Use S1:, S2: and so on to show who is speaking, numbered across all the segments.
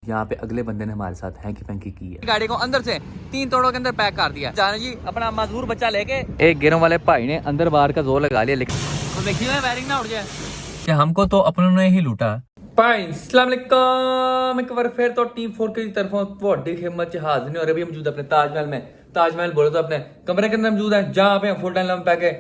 S1: यहाँ पे अगले बंदे ने हमारे साथ हैंकी पैंकी की है।
S2: गाड़ी को अंदर से 3 तोड़ों के अंदर पैक कर दिया। जाने जी अपना मजदूर बच्चा लेके एक गिरों वाले भाई ने अंदर बाहर का जोर लगा लिया, लेकिन तो देखिए वायरिंग ना उड़ जाए कि हमको तो अपनों ने ही लूटा। भाई अस्सलाम वालेकुम, एक बार फिर तो टीम 4 की तरफों बड़ी हिम्मत हाजिर नहीं। और अभी मौजूद अपने ताजमहल में, ताजमहल बोले तो अपने कमरे के अंदर मौजूद है, जहाँ पे हम फुल टाइम पैके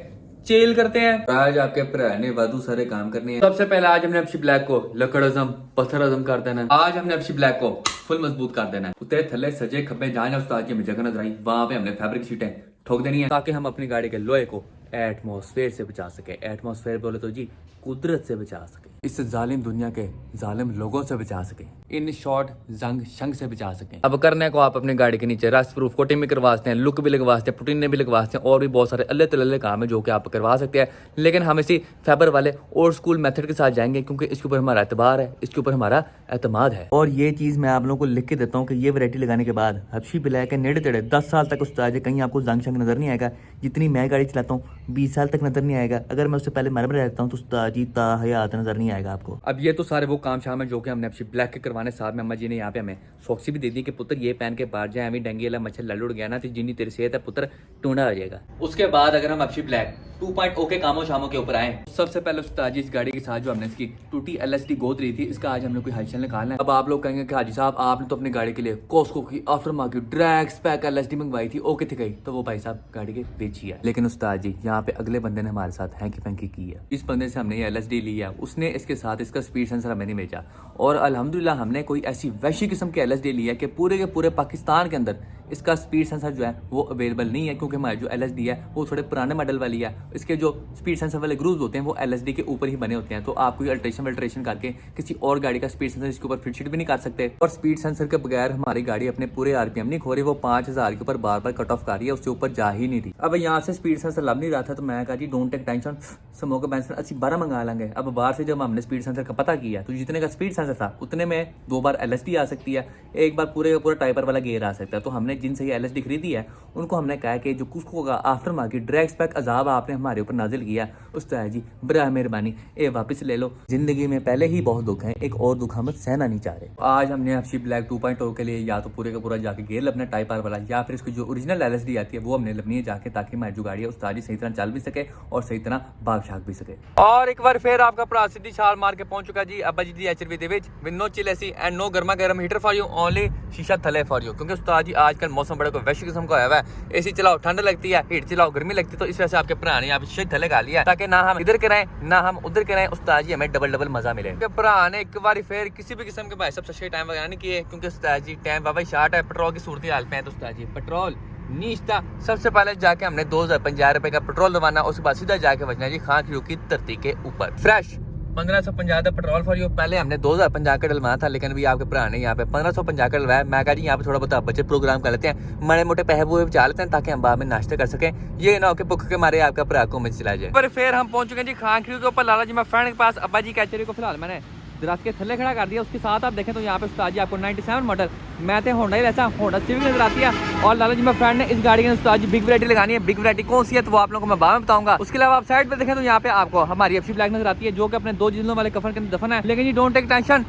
S2: चेल करते हैं। आज आपके भरा ने वादू सारे काम करने हैं। सबसे पहले आज हमने अपशी ब्लैक को लकड़ अजम पत्थर अजम कर देना है। आज हमने अपशी ब्लैक को फुल मजबूत कर देना है। उतरे थले सजे खब्बे जहाँ उस्ताद की हमें जगह नजर आई, वहां पे हमने फैब्रिक शीटें ठोक देनी है, ताकि हम अपनी गाड़ी के लोहे को एटमॉस्फेयर से बचा सके। एटमॉस्फेयर बोले तो जी कुदरत से बचा सके, इस जालिम दुनिया के जालिम लोगों से बचा सके, इन शॉर्ट जंग शंग से बचा सके। अब करने को आप अपनी गाड़ी के नीचे रस्ट प्रूफ कोटिंग भी करवाते हैं, लुक भी लगवाते हैं, पुटीन भी लगवाते हैं, और भी बहुत सारे अल्ले तल्ले काम है जो कि आप करवा सकते हैं। लेकिन हम इसी फैबर वाले ओल्ड स्कूल मेथड के साथ जाएंगे, क्योंकि इसके ऊपर हमारा एतबार है, इसके ऊपर हमारा एतमाद है। और ये चीज़ मैं आप लोगों को लिख के देता हूँ कि ये वैरायटी लगाने के बाद हबशी ब्लैक के नेड़े तेड़े 10 साल तक उस्ताद है, कहीं आपको जंग शंग नजर नहीं आएगा। जितनी मैं गाड़ी चलाता हूँ 20 साल तक नजर नहीं आएगा। अगर मैं उससे पहले मरम रहता हूँ तो उस्ताद जी ताहयात नजर नहीं आएगा आपको। अब ये तो सारे वो काम शाम है जो कि हमने अपशी ब्लैक के करवाने। साथ में अम्मा जी ने यहाँ पे हमें सॉक्सी भी दे दी कि पुत्र ये पहन के बाहर जाए, हमें डेंगू वाला मच्छर लड़ उड़ गया ना तो जिन्नी तेरी सेहत है पुत्र टूंडा हो जाएगा। उसके बाद अगर हम अपशी ब्लैक 2.0 के कामों शामों के ऊपर आए, सबसे पहले उस्ताद जी इस गाड़ी के साथ जो हमने इसकी टूटी LSD गोद रही थी, इसका आज हमने कोई हलचल निकालना है। अब आप लोग कहेंगे कि हाजी साहब आपने तो अपनी गाड़ी के लिए कॉस्को की after market drag SPAC LSD मंगवाई थी, ओके थी गई, तो वो भाई साहब गाड़ी के बेची है। लेकिन उस्ताद जी यहाँ पे अगले बंदे ने हमारे साथ हैंकी पैंकी की है। इस बंदे से हमने ये LSD ली है, उसने इसके साथ इसका स्पीड सेंसर हमें नहीं भेजा, और अल्हम्दुलिल्लाह हमने कोई ऐसी वैशी किस्म की LSD ली है कि पूरे के पूरे पाकिस्तान के अंदर इसका स्पीड सेंसर जो है वो अवेलेबल नहीं है, क्योंकि हमारी जो LSD है वो थोड़े पुराने मॉडल वाली है। इसके जो स्पीड सेंसर वाले ग्रूव्स होते हैं वो LSD के ऊपर ही बने होते हैं, तो आप कोई अल्ट्रेशन करके किसी और गाड़ी का स्पीड सेंसर इसके ऊपर फिट भी नहीं कर सकते। और स्पीड सेंसर के बगैर हमारी गाड़ी अपने पूरे RPM नहीं खो रही, वो 5000 के ऊपर बार बार कट ऑफ कर रही है, उससे ऊपर जा ही नहीं रही। अब यहाँ से स्पीड सेंसर लब नहीं रहा था, तो मैं कहा जी don't take tension, smoke Benson अच्छी 12 मंगा लेंगे। अब बाहर से जब हमने स्पीड सेंसर का पता किया तो जितने का स्पीड सेंसर था उतने में 2 बार LSD आ सकती है, एक बार पूरे का पूरा टाइपर वाला गेयर आ सकता है। तो हमने जिनसे ये LSD खरीदी है उनको हमने कहा कि जो कुछ होगा आफ्टर मार्केट ड्रैग स्पैक अजाब आपने हमारे ऊपर नाजिल किया, उस्ताद जी बड़ा मेहरबानी ये वापस ले लो। जिंदगी में पहले ही बहुत दुख है, एक और दुख हम सहना नहीं चाह रहे। आज हमने अपशी ब्लैक 2.0 के लिए या तो पूरे का पूरा जाके गेयर अपना टाइपर वाला, या फिर इसकी जो ओरिजिनल LSD आती है वो हमने लगनी है जाके, ताकि हमारी जो गाड़ी है उस्ताद जी सही तरह चल भी सके और सही तरह भाग शाग भी सके। और एक बार फिर आपका भरा सीधी छाल मार के पहुंच चुका जी अब्बा जी दी HRV दे विच with no chill AC and no गर्मा गर्म हीटर फॉर यू, ओनली शीशा थले फॉर यू। क्योंकि उस्ताद जी आजकल मौसम बड़ा कोई वैश्विक किस्म का होया है, AC चलाओ ठंड लगती है, हीट चलाओ गर्मी लगती है, तो इस वजह से आपके भरा ने यहाँ पे शीशा थले खा लिया ताकि ना हम इधर के रहें ना हम उधर के रहें, उस्ताद जी हमें डबल मजा मिले। भरा ने एक बार फिर किसी भी किस्म के भाई सब सच्चे टाइम वगैरह नहीं किए, क्योंकि उस्ताद जी टाइम बाबा शार्ट है, पेट्रोल की सूरत हाल पे है, तो उस्ताद जी पेट्रोल नीचता सबसे पहले जाके हमने 2050 रुपए का पेट्रोल दबाना, उसके बाद सीधा जाके बचना जी खान खीरू की धरती के ऊपर। फ्रेश 1550 का पेट्रोल फॉर यू। पहले हमने 2050 का डलवाना था, लेकिन अभी आपके भरा ने यहाँ पे 1550 का डलवाया। मैं कहा जी यहाँ पे थोड़ा बहुत बचत प्रोग्राम कर लेते हैं, माड़े मोटे पैसे वो बचा लेते हैं, ताकि हम बाद में नाश्ते कर सकें, ये ना हो कि भुख के मारे आपका भरा को में चला जाए। पर फिर हम पहुंच चुके हैं जी खान खीरू के ऊपर, लाला जी मैं फ्रेंड के पास अब्बा जी कैचरी को फिलहाल मैंने दरख्त के थल्ले खड़ा कर दिया। उसके साथ आप देखें तो यहाँ पे उस्ताद जी आपको 97 मॉडल, मैं तो होंडा ही रहता होंडा सिविक नजर आती है। और लाला जी मैं फ्रेंड ने इस गाड़ी के उस्ताद जी बिग वैरायटी लगानी है। बिग वैरायटी कौन सी है तो वो आप लोगों को मैं बाद में बताऊंगा। उसके अलावा आप साइड पे देखें तो यहाँ पे आपको हमारी अपशी ब्लैक नजर आती है, जो कि अपने 2 जिलों वाले कफन के अंदर दफन है। लेकिन जी don't take tension,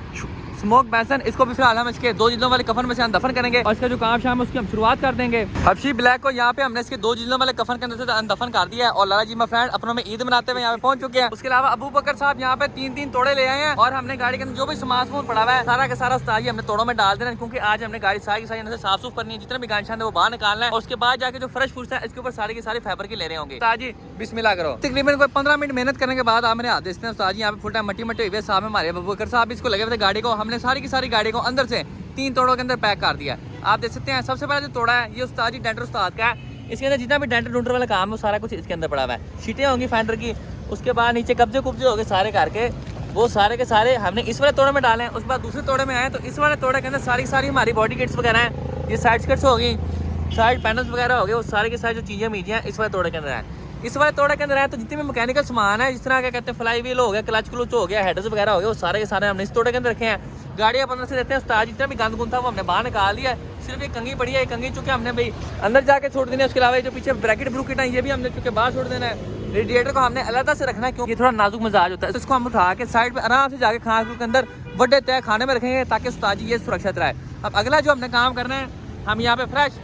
S2: smoke Benson इसको भी फिलहाल हम इसके 2 जिलों वाले कफन में से हम दफन करेंगे, और इसका जो काम शाम है उसकी हम शुरुआत कर देंगे। हबशी ब्लैक को यहाँ पे हमने इसके 2 जिलों वाले कफन के अंदर से दफन कर दिया है, और लाला जी मैं फ्रेंड अपनों में ईद मनाते हुए यहाँ पे पहुंच चुके हैं। उसके अलावा अबू बकर साहब यहाँ पे 3 तोड़े ले आए हैं, और हमने गाड़ी के अंदर जो भी सामान पड़ा हुआ है सारा का सारा उस्ताद जी हमने तोड़ों में डाल देना है, क्योंकि आज हमने गाड़ी सारी से साफ सुफ करनी है, जितना भी गांशान है वो बाहर निकालना है, और उसके बाद जाके जो फ्रेश फूड है इसके ऊपर सारी की सारी फाइबर की ले रहे होंगे। उस्ताद जी बिस्मिल्लाह करो। तकरीबन कोई 15 मिनट मेहनत करने के बाद आप मेरे हाथ देखते हैं उस्ताद जी यहाँ पे फुल टाइम मट्टी हुई है। साहब हमारे अबू बकर साहब इसको लगे हुए थे गाड़ी को, हमने सारी की सारी गाड़ी को अंदर से 3 तोड़ों के अंदर पैक कर दिया। आप देख सकते हैं सबसे पहला जो तोड़ा है ये उस्ताद जी डेंटर उस्ताद का है, इसके अंदर जितना भी डेंटर डूंटर वाला काम है वो सारा कुछ इसके अंदर पड़ा हुआ है। शीटें होंगी फेंडर की, उसके बाद नीचे कब्जे कुब्जे हो गए सारे करके, वो सारे के सारे हमने इस वाले तोड़े में डाले हैं। उसके बाद दूसरे तोड़े में आए तो इस वाले तोड़े के अंदर सारी सारी हमारी बॉडी किट्स वगैरह हैं, ये साइड स्कर्ट्स होगी, साइड पैनल्स वगैरह हो गए, वो सारे के सारे जो चीज़ें मीजियाँ इस वाले तोड़े के अंदर है। इस वाले तोड़े के अंदर है तो जितने भी मैकेनिकल सामान है, जिस तरह क्या कहते हैं फ्लाई व्हील हो गया, क्लच क्लच हो गया, हेडर्स वगैरह हो गए, वो सारे के सारे हमने इस तोड़े के अंदर रखे हैं। गाड़ी आप अंदर से देते हैं उस्ताद, जितना भी गंद गुंद था वो हमने बाहर निकाल दिया। सिर्फ ये कंगी पड़ी है, ये कंगी चूंकि हमने भाई अंदर जाके छोड़ देना है। उसके अलावा जो पीछे ब्रैकेट ब्रूकेट है ये भी हमने चूंकि बाहर छोड़ देना है। रेडिएटर को हमने अलग से रखना है, क्योंकि थोड़ा नाजुक मिजाज होता है, तो इसको हम उठा के साइड पे आराम से जाके खान के अंदर बड़े तय खाने में रखेंगे ताकि उस्ताद जी ये सुरक्षित रहे। अब अगला जो हमने काम करना है, हम यहाँ पे फ्रेश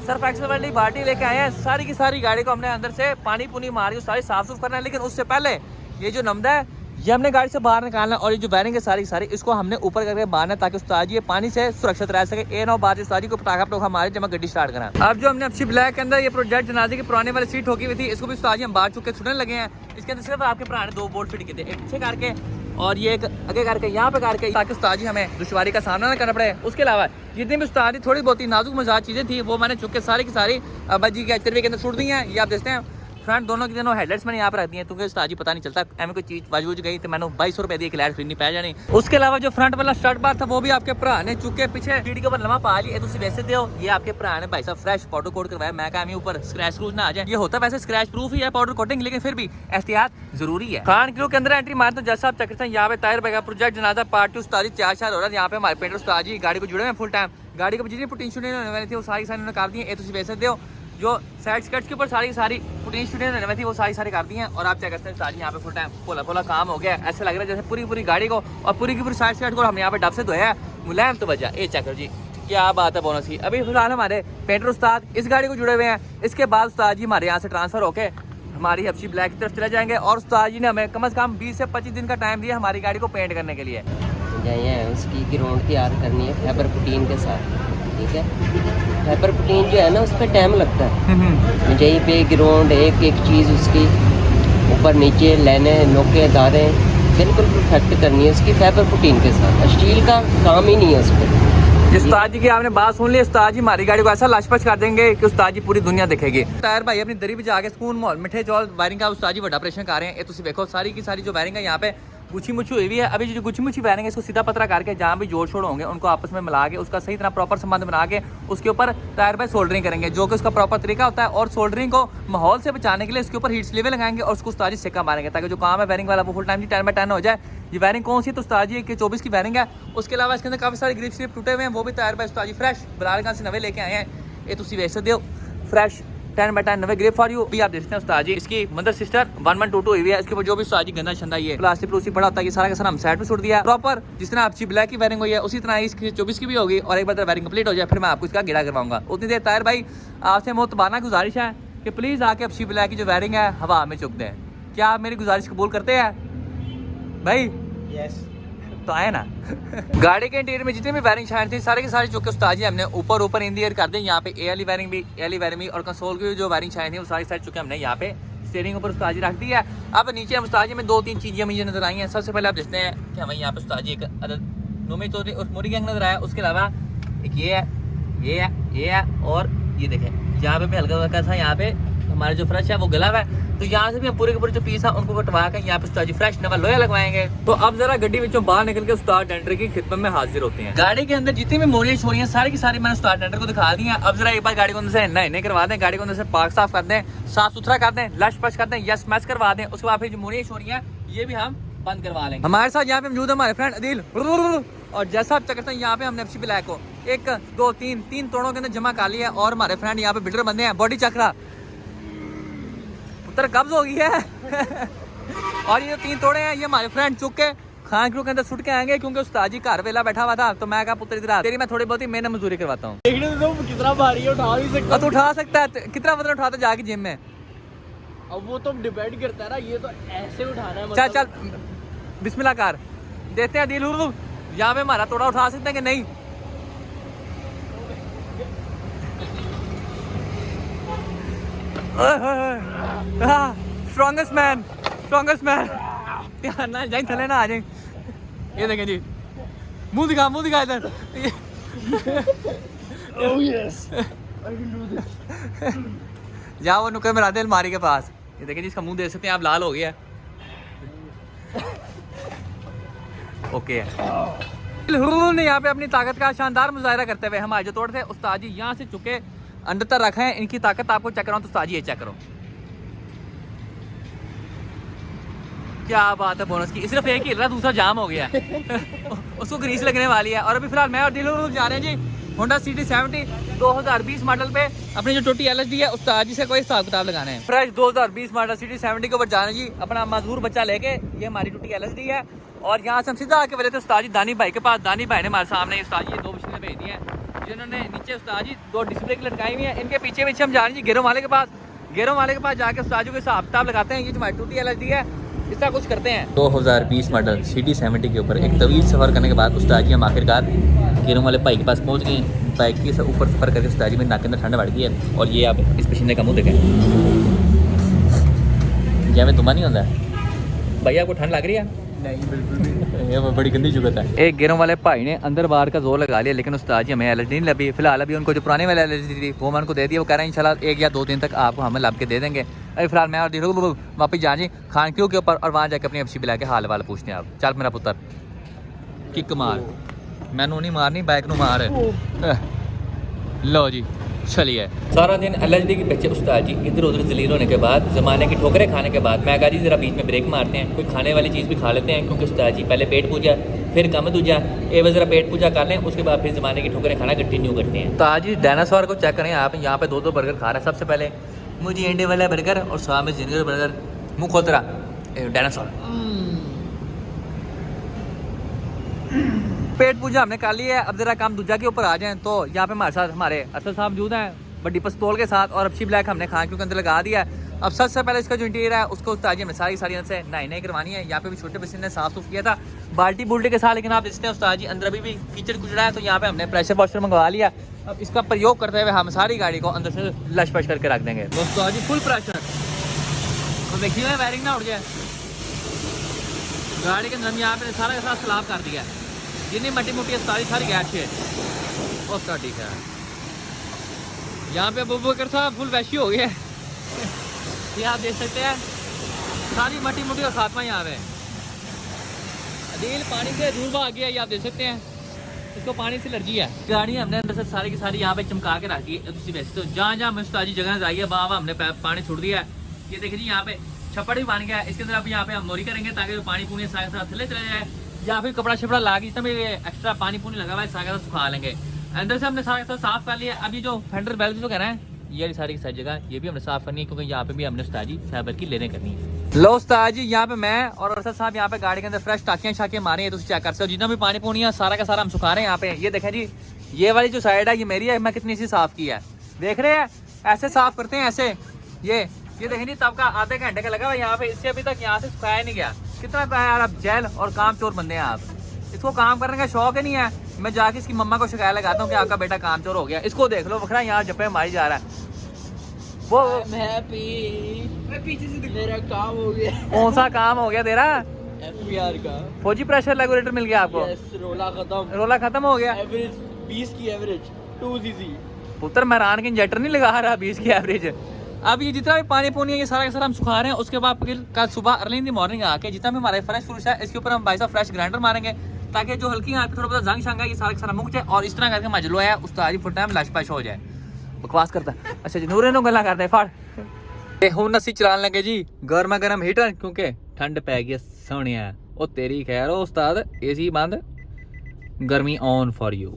S2: सर्फ एक्सेल वाली बाल्टी लेके आए हैं। सारी की सारी गाड़ी को हमने अंदर से पानी पुनी मार के सारी साफ सुफ करना है। लेकिन उससे पहले ये जो नमदा है ये हमने गाड़ी से बाहर निकालना है और ये जो बैरिंग है सारी की सारी इसको हमने ऊपर करके बांधना है ताकि उस्ताद जी ये पानी से सुरक्षित रह सके। ए ना बाद उस्ताद जी को पटाखा पटोखा मारे जब मैं गड्डी स्टार्ट करा। अब जो हमने अच्छी ब्लैक के अंदर ये प्रोजेक्ट जनाजे की पुराने वाली सीट ठोकी हुई थी, इसको भी उस्ताद जी हम बाहर चुके छुटने लगे हैं। इसके अंदर सिर्फ आपके पुराने 2 बोल्ट फिट किए थे, एक पीछे करके और ये एक आगे करके यहाँ पे करके, ताकि उस्ताद जी हमें दुश्वारी का सामना ना करना पड़े। उसके अलावा जितनी भी उस्ताद जी थोड़ी बहुत ही नाजुक मजाक चीज़ें थी वो मैंने चुके सारी की सारी अब्बा जी के अचरवे के अंदर छूट दी हैं। ये आप देखते हैं फ्रंट दोनों की दोनों हेडलाइट्स मैंने यहाँ पे रख दी है क्योंकि उस्ताद जी पता नहीं चलता एम कोई चीज़ बाजूज गई तो मैंने 2200 रुपये दी, एक लाइट खरीदनी पै जानी। उसके अलावा जो फ्रंट वाला स्टार्ट बार था वो भी आपके भरा ने चुके पीछे सीट के ऊपर लम्हा पा लिया। तुम वैसे दो ये आपके भरा ने भाई साहब फ्रेश पाउडर कोट करवाया। मैं कहा ऊपर स्क्रैच स्क्रूज ना आ जाए। ये होता वैसे स्क्रैच प्रूफ ही है पाउडर कोटिंग, लेकिन फिर भी एहतियात जरूरी है। खान किलो के अंदर एंट्री मारते हैं जैसा आप चेक करते हैं। यहाँ पे टायर बैगा प्रोजेक्ट जनाजा पार्ट 2 उस्ताद जी 4 साल हो रहा है। यहाँ पे हमारे पेंटर उस्ताद जी गाड़ी को जुड़े हुए फुल टाइम। गाड़ी को जितनी पुटिंग शूटिंग होने वाली थी वो सारी सारी उन्होंने कर दी है। तुम वैसे दो जो साइड स्कर्ट्स के ऊपर सारी की सारी पुटिंग शूटिंग होने वाली थी वो सारी कर दी हैं। और आप क्या करते हैं उस्ताद जी यहाँ पे फुल टाइम पोला काम हो गया। ऐसा लग रहा है जैसे पूरी गाड़ी को और पूरी की पूरी साइड स्कर्ट को हम यहाँ पे डब से धोया है। मुलायम तो बचा ये चेक करो जी, क्या बात है बोनस की। अभी फिलहाल हमारे पेंटर उस्ताद इस गाड़ी को जुड़े हुए हैं। इसके बाद उस्ताद जी हमारे यहाँ से ट्रांसफर होके हमारी हब्शी ब्लैक की तरफ चले जाएंगे और उस्ताद जी ने हमें कम से कम 20 से 25 दिन का टाइम दिया हमारी गाड़ी को पेंट करने के लिए।
S3: उसकी ग्राउंड तैयार करनी है फैबर पुटीन के साथ, ठीक है। फैबर पुटीन जो है ना उस पर टाइम लगता है। यहीं पे ग्राउंड एक एक चीज़ उसकी ऊपर नीचे लेने नोके दारे बिल्कुल परफेक्ट करनी है उसकी फैबर पुटीन के साथ। स्टील का काम ही नहीं है उस पर।
S2: उस्ताद जी की आपने बात सुन ली। उस्ताद जी हमारी गाड़ी को ऐसा लचपच कर देंगे कि उस्ताद जी पूरी दुनिया देखेगी। टायर भाई अपनी दरी पे जाके सुकून माहौल मिठे चौल वायरिंग का उस्ताद जी बड़ा ऑपरेशन कर रहे हैं। ये तुम देखो सारी की सारी जो वायरिंग है यहाँ पे गुच्छी मुच्छी हुई हुई है। अभी जो गुच्छी मुच्छी वायरिंग है इसको सीधा पतरा करके जहाँ भी जोड़ छोड़ होंगे उनको आपस में मिला के उसका सही तरह प्रॉपर संबंध बना के उसके ऊपर टायर बाय सोल्डरिंग करेंगे, जो कि उसका प्रॉपर तरीका होता है। और सोल्डरिंग को माहौल से बचाने के लिए इसके ऊपर हीट स्लीवें लगाएंगे और उसको उस्ताद जी सेका मारेंगे ताकि जो काम है वायरिंग वाला वो फुल टाइम 10 बाय 10 हो जाए। ये वायरिंग कौन सी है तो उस्ताद जी की 24 की वायरिंग है। उसके अलावा इसके अंदर काफ़ी सारे ग्रिप स्लिप टूटे हुए हैं, वो भी टायर बाय उस्ताद जी फ्रेश बलालगंज से नवे लेके आए हैं। ये तुम वैसे दो फ्रेश 10 बाय 10 नवे ग्रिप फॉर यू। भी आप देखते हैं उस्ताद जी इसकी मदर सिस्टर 1122 हुई है। इसके ऊपर जो भी उस्ताद जी गंदा छंदा ये प्लास्टिक प्लूस्टिक पड़ा होता है ये सारा का सारा हम साइड पे छोड़ दिया प्रॉपर। जिस तरह आपकी ब्लैक की वायरिंग हुई है उसी तरह इसकी 24 की भी होगी। और एक बार वायरिंग कंप्लीट हो जाए फिर मैं आपको इसका गेड़ा करवाऊंगा। उतनी देर टायर भाई आपसे मोतबाना गुजारिश है कि प्लीज़ आके अच्छी ब्लैक की जो वायरिंग है हवा में चुक दें। क्या आप मेरी गुजारिश कबूल करते हैं भाई?
S3: यस
S2: तो आए ना। गाड़ी के इंटीरियर में जितनी भी वायरिंग शायद थी सारी की सारी चुके उस्ताद जी हमने ऊपर इन दी एयर कर दी। यहाँ पे ए वाली वायरिंग भी और कंसोल की जो वायरिंग शायद थी वो सारी चुके हमने यहाँ पे स्टीयरिंग ऊपर उस्ताद जी रख दी है। अब नीचे हम उस्ताद जी में 2-3 चीज़ें मुझे नजर आई हैं। सबसे पहले आप देखते हैं कि हमें यहाँ पे उस्ताद जी एक नोमी तो मोरी गैंग नजर आया। उसके अलावा एक ये है और ये देखें यहाँ पे हल्का हल्का सा यहाँ पे हमारा जो फ्रेश है वो गला हुआ है। तो यहाँ से भी हम पूरे के पूरे जो पीस है उनको कटवा कर यहाँ पे उस्ताद जी फ्रेश नवा लोया लगवाएंगे। तो अब जरा गड्डी विचों बाहर निकल के उस्ताद टेंडर की खिदमत में हाजिर होते हैं। गाड़ी के अंदर जितनी भी मोरियां छोरियां सारी की सारी मैंने उस्ताद टेंडर को दिखा दी हैं। अब जरा एक बार गाड़ी को अंदर से नए करवा दें, गाड़ी को अंदर से पार्क साफ कर दें, साफ सुथरा कर दें, लश पश कर दें, यस मैच करवा दें। उसके बाद फिर जो मोरियां छोरियां ये भी हम बंद करवा लेंगे। हमारे साथ यहाँ पे मौजूद है हमारे फ्रेंड अदील। और जैसा आप चेक करते हैं यहाँ पे हमने एफसी ब्लैक को 1 2 3 तोड़ों के अंदर जमा कर लिया है। और हमारे फ्रेंड यहाँ पे बिल्डर बंदे हैं बॉडी चक्रा पुत्र कब्ज हो गई है। और ये 3 तोड़े हैं ये हमारे फ्रेंड चुक के खान क्रू के अंदर सुट के आएंगे क्योंकि उस्ताद जी घर वेला बैठा हुआ था। तो मैं कहा पुत्र इधर तेरी मैं थोड़ी बहुत ही मेहनत मजदूरी करवाता हूँ।
S3: देखने तो कितना भारी है, उठा भी सकता।
S2: तो उठा सकता है, कितना वजन उठाता जाके जिम में?
S3: अब वो तो डिपेंड करता है ना, ये तो ऐसे उठाना है।
S2: चल चल बिस्मिल्लाह कर देते हैं दिल। यहाँ पे हमारा तोड़ा उठा सकते हैं कि नहीं? स्ट्रॉन्गेस्ट मैन ध्यान ना जाए थले ना आ जाए। ये देखें जी मुंह दिखा इधर।
S3: Oh yes, I can do this.
S2: जाओ वो नुक्कड़ में रहते हैं अलमारी के पास। ये देखें जी इसका मुंह देख सकते हैं आप, लाल हो गया। ओके ने यहाँ पे अपनी ताकत का शानदार मुजाहिरा करते हुए हमारे जो तोड़ थे उस्ताद जी यहाँ से चुके अंदर तक रखे हैं। इनकी ताकत आपको चेक कराऊं तो उस्ताद जी ये चेक करो क्या बात है बोनस की। सिर्फ एक ही हिल रहा दूसरा जाम हो गया। उसको ग्रीस लगने वाली है। और अभी फिलहाल मैं और दिल जा रहे हैं जी होंडा CT70 2020 मॉडल पे अपनी जो टोटी LSD है उस्ताद जी से कोई हिसाब किताब लगाना है। फ्रेश 2020 मॉडल CT70 के ऊपर जाना जी अपना मजदूर बच्चा लेके। ये हमारी टोटी LSD है और यहाँ से हम सीधा आके वजह थे उस्ताद जी दानी भाई के पास। दानी भाई ने हमारे सामने उस्ताद जी 2 मशीनें भेज दी हैं जिन्होंने नीचे उस्ताद जी 2 डिस्प्ले की लटकाई हुई हैं। इनके पीछे पीछे हम जा रहे हैं जी गेरों वाले के पास। गेरों वाले के पास जाके उस्ताद जी को हिसाब किताब लगाते हैं। ये जो हमारी टूटी LHD है इसका कुछ करते हैं। 2020 मॉडल CD70 के ऊपर एक तवील सफ़र करने के बाद उस्ताद जी हम आखिरकार गेरों वाले भाई के पास पहुँच गए। बाइक के ऊपर सफ़र करके उस्ताद जी में नाक के अंदर ठंड बढ़ गई है। और ये आप इस पसीने का मुँह देखें, क्या में तुम्हारा नहीं होता है भैया, आपको ठंड लग रही है?
S1: नहीं बिल्कुल भी।
S2: ये बड़ी गंदी जुगत है। एक गेरों वाले भाई ने अंदर बाहर का जोर लगा लिया, लेकिन उस्ताद जी हमें LHD नहीं लगी। फिलहाल अभी उनको जो पुराने वाले LHD थी वो मैं उनको दे दिया। वो कह रहे हैं इंशाल्लाह 1 या 2 दिन तक आपको हमें लब के दे देंगे। अभी फिलहाल मैं और देखो वापस जाए जी खान क्यों के ऊपर और वहाँ जाकर अपनी FC पिला के हाल वाला पूछते हैं। आप चल मेरा पुत्र की कमाल, मैनू नहीं मारनी बाइक नू मार। लो जी चलिए। सारा दिन LHD के बच्चे उस्ताद जी इधर उधर जलील होने के बाद, ज़माने की ठोकरें खाने के बाद मैं कहा जी ज़रा बीच में ब्रेक मारते हैं, कोई खाने वाली चीज़ भी खा लेते हैं। क्योंकि उस्ताद जी पहले पेट पूजा फिर कम दूजा, ए ज़रा पेट पूजा कर लें, उसके बाद फिर ज़माने की ठोकरें खाना कंटिन्यू करते हैं। उस्ताद जी डायनासोर को चेक करें आप, यहाँ पे 2 बर्गर खा रहे हैं। सबसे पहले मुझे अंडे वाला बर्गर और साथ में जिंगर बर्गर, मुँह खोतरा डायनासोर। पेट पूजा हमने कर ली है। अब जरा काम दूजा के ऊपर आ जाएं तो यहाँ पे हमारे साथ हमारे अरशद साहब मौजूद हैं बड़ी पिस्तौल के साथ, और अच्छी ब्लैक हमने खान के अंदर लगा दिया है। अब सबसे पहले इसका जो इंटीरियर है उसको उस्ताद जी हमें सारी से नई करवानी है। यहाँ पे भी छोटे बच्चे ने साफ सुफ किया था बाल्टी बुल्टी के साथ, लेकिन आप देखते हैं उस्ताद जी अंदर अभी भी कीचड़ कुचड़ा है। तो यहाँ पे हमने प्रेशर वॉशर मंगवा लिया। अब इसका प्रयोग करते हुए हम सारी गाड़ी को अंदर से लश पश करके रख देंगे। तो उस्ताद जी फुल प्रेशर, तो देखिए वायरिंग ना उड़ जाए गाड़ी के अंदर। यहाँ पे सारा के साथ सलाब कर दिया है, जितनी मट्टी मुट्टी सारी गैस है उसका ठीक है। यहाँ पे अबू बकर साहब फुल वैशी हो गया है। ये आप देख सकते हैं सारी मट्टी मुट्टी और खात्मा यहाँ पे। अदील पानी से दूर भाग गया, ये आप देख सकते हैं, इसको पानी से एलर्जी है। गाड़ी हमने अंदर से सारी की सारी यहाँ पे चमका के रखी है। वैसे तो जहाँ जहाँ मुस्ताजी जगह जाइए वहाँ हमने पानी छोड़ दिया है। ये देखिए जी यहाँ पे छप्पड़ भी बन गया है। इसके अंदर अब यहाँ पे हम मोरी करेंगे ताकि पानी पूनी साथ साथ थले चले जाए, या फिर कपड़ा शपड़ा ला के जितना एक्स्ट्रा पानी पूनी लगा हुआ है सारा सुखा लेंगे। अंदर से हमने सारा साफ कर लिया। अभी जो फेंडर बेल्ट जो कह रहे हैं ये सारी की सारी जगह ये भी हमने साफ करनी है, क्योंकि यहाँ पे भी हमने उस्ताद जी फाइबर की लेने करनी है। लो उस्ताद जी यहाँ पे मैं और अरशद साहब यहाँ पे गाड़ी के अंदर फ्रेश टाकियाँ शाकियाँ मारे हैं। तो चेक कर सकते हो जितना भी पानी पूनी है सारा का सारा हम सुखा रहे हैं यहाँ पे। ये देखें जी ये वाली जो साइड है ये मेरी है, मैं कितनी सी साफ की है देख रहे हैं। ऐसे साफ करते हैं ऐसे। ये देखें जी तब का आधे घंटे का लगा हुआ यहाँ पे, इससे अभी तक यहाँ से सुखाया नहीं गया। कितना यार आप जेल और काम चोर बंदे हैं आप। इसको काम करने का शौक ही नहीं है। मैं जाके इसकी मम्मा को शिकायत लगाता हूँ कि आपका बेटा काम चोर हो गया। इसको देख लो वखरा यहाँ जप्पे मारी जा रहा है। वो
S3: मैं पीछे से मेरा काम हो गया।
S2: कौन सा काम हो गया तेरा?
S3: FBR का
S2: फौजी प्रेशर रेगुलेटर मिल गया आपको? रोला खत्म हो गया।
S3: एवरेज 20 की एवरेज 2cc।
S2: पुत्र महरान के इंजेक्टर नहीं लगा रहा 20 की एवरेज। अब ये जितना भी पानी पूनी है ये सारा का सारा हम सुखा रहे हैं। उसके बाद फिर कल सुबह अर्ली इन द मॉर्निंग आके जितना भी हमारे फ्रेश फ्रूश है इसके ऊपर हम भाई साहब फ्रेश ग्राइंडर मारेंगे, ताकि जो हल्की यहाँ पे थोड़ा बहुत जंग शंग है ये सारा का सारा मुक जाए। और इस तरह करके मजलो है उस्ताद जी फुल टाइम लश पश हो जाए। बकवास करता है। अच्छा जी नूरे नो गला करते हैं फाड़ हुन असी चलान लगे जी गर्मा गर्म हीटर, क्योंकि ठंड पै गई सोनिया। ओ तेरी खैर हो उस्ताद, AC बंद, गर्मी on for you.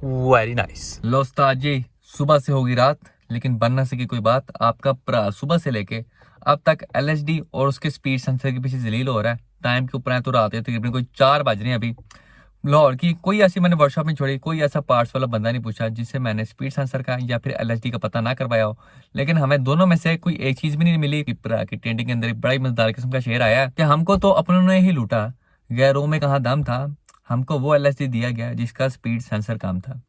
S2: Very nice. लो उस्ताद जी सुबह से होगी रात, लेकिन बनना से की कोई बात। आपका भरा सुबह से लेके अब तक LHD और उसके स्पीड सेंसर के पीछे जलील हो रहा है। टाइम के ऊपर है तो रात है तकरीबन कोई 4 बज रहे हैं अभी। लाहौर की कोई ऐसी मैंने वर्कशॉप नहीं छोड़ी, कोई ऐसा पार्ट्स वाला बंदा नहीं पूछा जिससे मैंने स्पीड सेंसर का या फिर LHD का पता ना करवाया हो। लेकिन हमें दोनों में से कोई एक चीज भी नहीं मिली। पिपरा की टेंटिंग के अंदर एक बड़ा ही मजेदार किस्म का शेर आया कि हमको तो अपनों ने ही लूटा, गैरों में कहाँ दम था, हमको वो LHD दिया गया जिसका स्पीड सेंसर काम था।